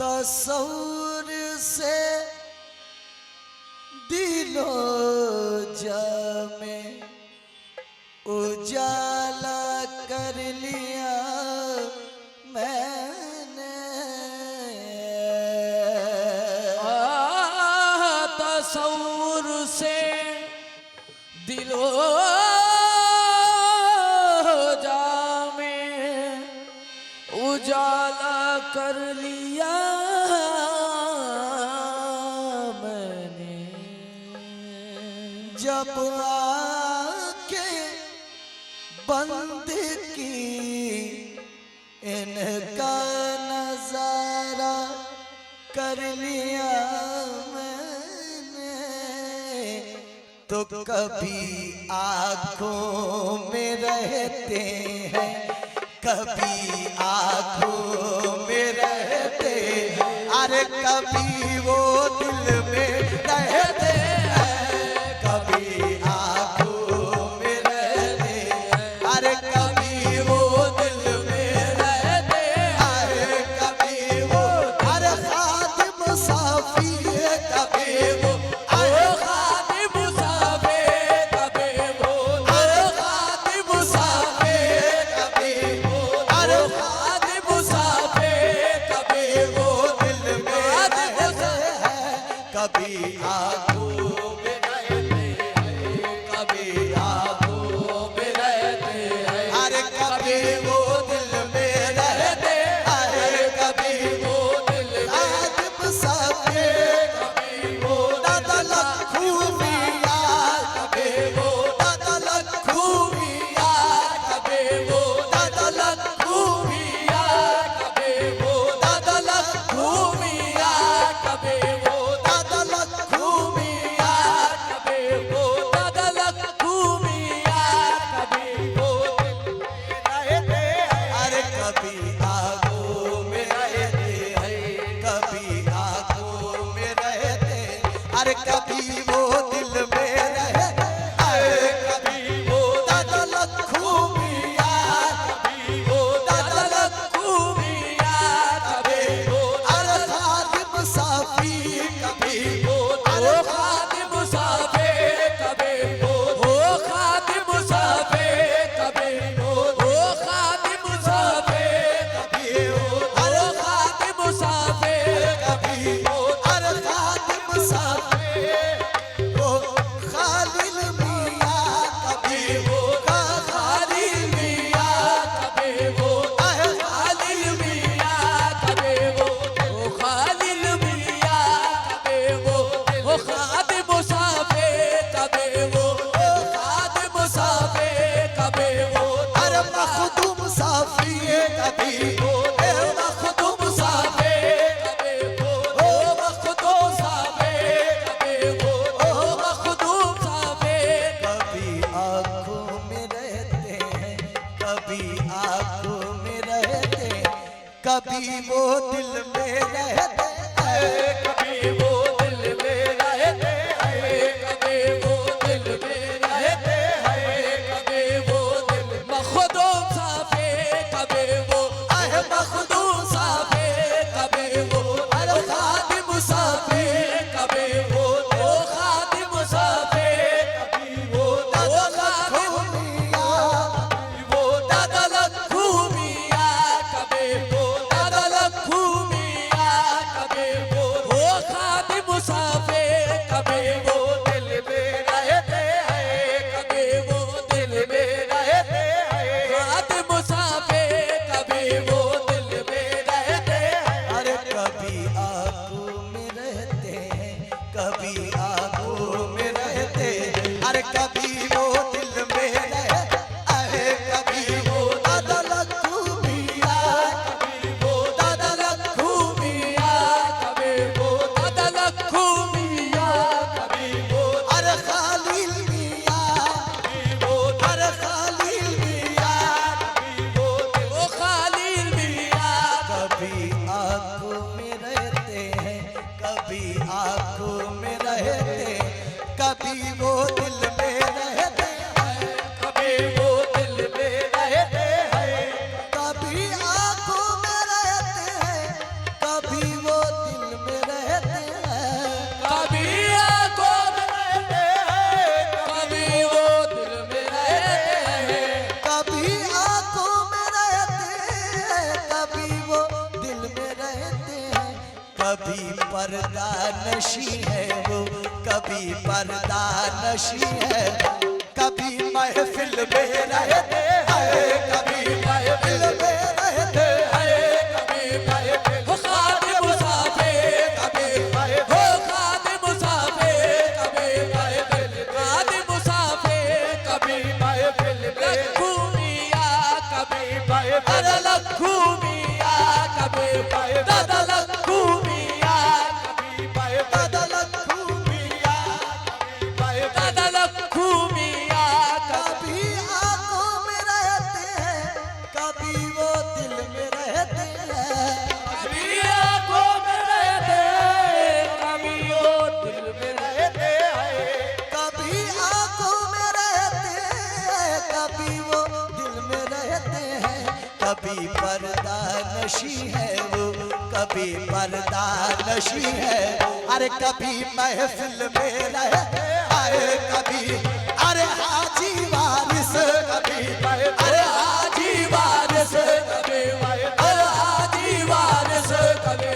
तस्वुर से दिलो जामे उजाला कर लिया मैंने। तस्वुर से दिलो जामे उजाला कर लिया मैंने। जब आंखें बंद की इनका नजारा कर लिया मैंने, तो कभी आँखों में रहते हैं, कभी आँखों में रहते हैं, अरे कभी वो दिल में रहते हैं, कभी आँखों में रहते हैं, अरे कभी वो दिल में रहते हैं, अरे कभी वो अरे खादिम साफी है, कभी वो अरे खादिम साफे कभी वो अरे खादिम साफी कभी वो अरे खादिम साफे कभी वो दिल में रहते हैं, कभी आँखों में रहते हैं, कभी आँखों में रहते हैं, अरे कभी वो दिल में रहते हैं, अरे कभी वो दिल में खादिम साफी कभी वो दादा लखू मिया, कभी वो दादा लखू मिया, कभी वो दादा लखू मिया, कभी वो दादा लखू मिया, कभी वो दादा लखू मिया, कभी वो दादा लखू मिया कभी वो रहते हैं, अरे कभी आँखों में रहते हैं, कभी आँखों में रहते हैं, अरे कभी वो दिल में रहते हैं, अरे कभी वो दादा लखू मिया, कभी वो दादा लखू मिया, कभी वो अरे खादिम साफी कभी वो अरे खादिम साफे कभी वो खादिम साफे कभी वो खादिम साफे कभी वो अरे खादिम साफे कभी वो अरे खादिम साफी वो खालिल मिया, कभी वो खालिल मिया, कभी वो अरे खालिल मिया कभी वो खालिल मिया कभी वो खादिम साफे कभी वो खादिम साफे कभी वो अरे मखदूम साफी कभी वो मखदूम साफे कभी वो मखदूम साफे कभी वो मखदूम साफे कभी आँखों में रहते हैं, कभी आँखों में रहते हैं, कभी वो दिल में रहते हैं, कभी वो दिल में रहते हैं कभी वो दिल में रहते हैं कभी वो दिल मखदूम साफे कभी वो मखदूम साफे कभी वो अरे खादिम साफे कभी वो खादिम साफे कभी वो लखू मिया, वो दादा लखू मिया कभी वो दादा लखू मिया कभी वो पर्दा नशी है वो, कभी पर्दा नशी है। कभी महफिल में रहते हैं, कभी महफिल में रहते हैं, कभी महफिल हो खादिम मुसाफिर, कभी हो खादिम मुसाफिर, कभी महफिल खादिम मुसाफिर, कभी महफिल लखू मियां, कभी महफिल अरे लखू मियां, कभी दादा लखू मियां, कभी दादा लखू मियां, दादा लखू मियां, कभी आंखों में रहते हैं, कभी वो दिल में रहते हैं। कभी आंखों में रहते हैं, कभी वो दिल में रहते हैं, कभी आंखों में रहते हैं, कभी वो दिल में रहते हैं। कभी पर्दा नशी है वो, कभी पर्दा नशी है। अरे कभी महफिल में रहते हैं, कभी अरे हाजी वारिस, कभी अरे हाजी वारिस, कभी अरे हाजी वारिस, कभी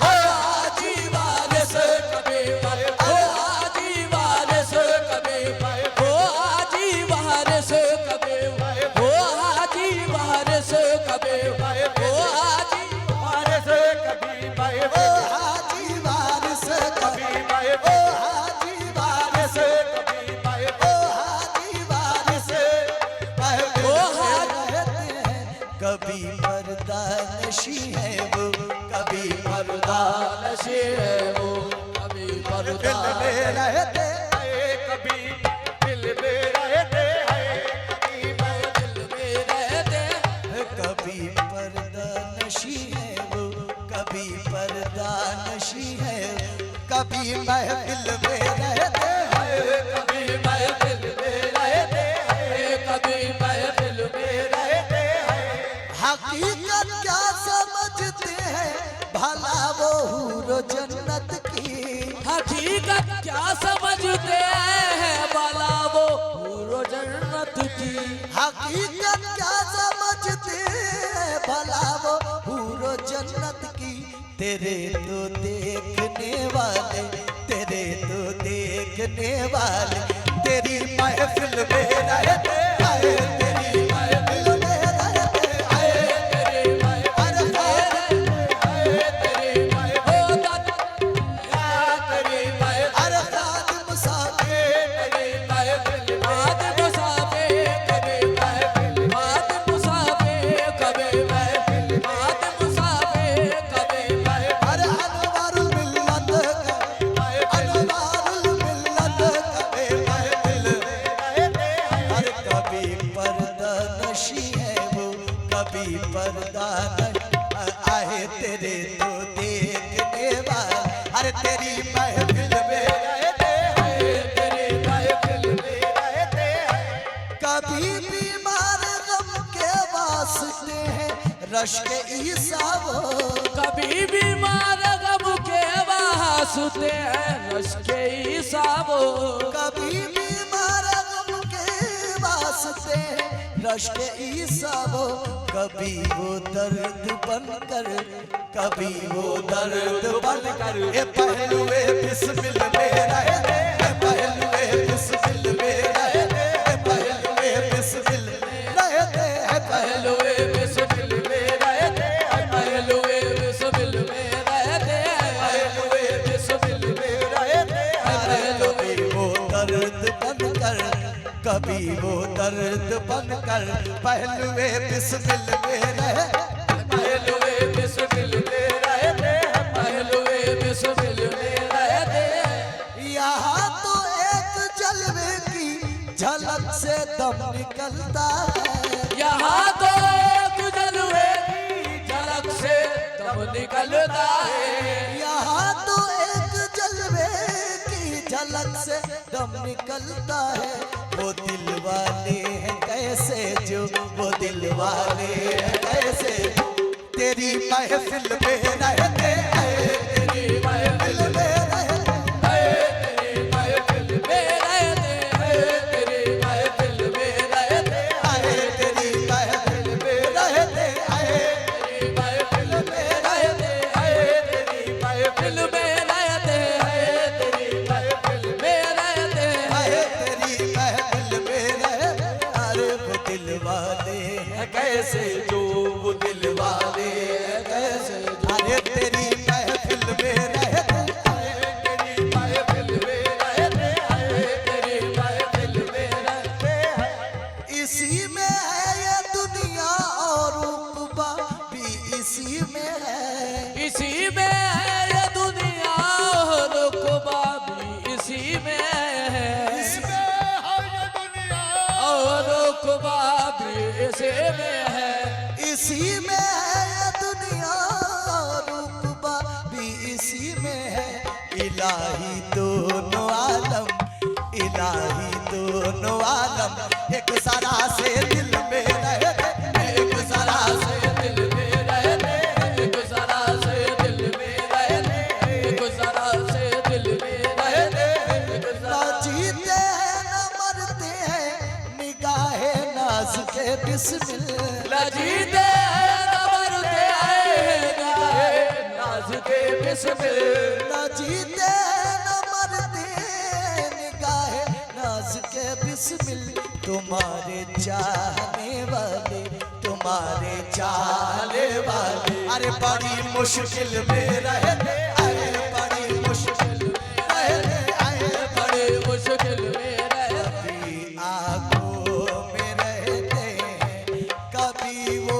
अरे हाजी वारिस, कभी अरे हाजी वारिस, कभी हो हाजी वारिस, कभी हो हाजी वारिस, कभी हो हाजी वारिस, कभी ओ हाजी वारिस, कभी ओ हाजी वारिस, ओ हाजी वारिस महफिल में रहते हैं। कभी पर्दा नशी है वो, कभी पर्दा नशे है वो, कभी पर्दा दिल में रहते हैं। कभी दिल में रहते हैं, कभी दिल में रहते हैं, कभी पर्दा नशी है वो, कभी पर्दा नशी है। कभी महफिल में रहते हैं, कभी महफिल में रहते हैं, कभी महफिल में रहते हैं। हकीकत क्या समझते हैं भला वो हूरो जन्नत की। हकीकत क्या समझते हैं भला वो हूरो जन्नत की। हकीकत क्या समझते हैं भला वो हूरो जन्नत की। तेरे तो देखने वाले, तेरे तो देखने वाले तेरी महफिल में रहते हैं, तेरी महफिल में रहते हैं। तेरे महफिल में रहते हैं, तेरे महफिल हो दादा तेरे महफिल अरे खादिम मुसाफिर, तेरे महफिल खादिम मुसाफिर, कभी महफिल खादिम मुसाफिर, कभी महफिल खादिम मुसाफिर, कभी महफिल अरे अनवारुल मिल्लत का, अनवारुल मिल्लत का महफिल। अरे कभी पर्दा नशी है वो, कभी पर्दा आहे तेरे तो देखने वाले। अरे तेरी महफिल में रहते हैं, तेरे महफिल में रहते हैं, कभी बीमार गम के वास्ते हैं रश के ईसा वो। कभी बीमार गम के वास्ते हैं रश के ईसाबो। कभी बीमार गम के वास्ते रश के ईसा वो। कभी वो दर्द बनकर, कभी वो दर्द बनकर ए पहलुए बिस्मिल में रहते हैं, पहलुए बिस्मिल में रहते हैं, पहलुए बिस्मिल में रहते हैं। पहलुए बिस्मिल में रहते हैं, पहलुए बिस्मिल में रहते हैं, पहलुए बिस्मिल में रहते हैं, कभी वो दर्द बनकर, कभी वो दर्द बनकर पहलुए बिस्मिल में रहे। पहलुए बिस्मिल में रहते हैं, पहलुए बिस्मिल में रहते हैं। यहाँ तो एक जलवे की झलक से दम निकलता है। यहाँ तो एक जलवे की झलक से दम निकलता है। यहाँ तो एक जलवे की झलक से दम निकलता है। वो दिल वाले हैं कैसे जो, वो दिल वाले हैं कैसे तेरी महफिल में रहते हैं, तेरी महफिल में रहते हैं। तेरी महफिल में रहते हैं, तेरी महफिल में रहते हैं, तेरी महफिल में रहते हैं, तेरी महफिल में रहते हैं, तेरी महफिल में हैं कैसे जो वो दिल वाले हैं कैसे जो। अरे तेरी महफिल में रहते हैं, तेरी महफिल में रहते हैं, तेरी महफिल में रहते हैं। इसी में है ये दुनिया और उक़बा भी इसी में है, इसी में है ये दुनिया और उक़बा भी इसी में है, इसमें है ये दुनिया और उक़बा भी इसी में है, इसी में है ये दुनिया और उक़बा भी इसी में है। इलाही दोनों आलम, इलाही दोनों आलम एक सरा से दिल में रहते, एक सरा से दिल में रहते, एक जरा से दिल में रहते, एक जरा से दिल में रहते, एक ना जरा जीते हैं ना मरते हैं निगाहे नाज के बिस्मिल। न जीते हैं न मरते हैं निगाहे नाज़ के बिस्मिल। ना जीते न मरते निगाहे नाज के बिस्मिल। तुम्हारे चाहने वाले, तुम्हारे चाहने वाले अरे बड़ी मुश्किल में रहते, अरे बड़ी मुश्किल में रहते, अरे बड़े मुश्किल में रहते, कभी आंखों में रहते हैं, कभी वो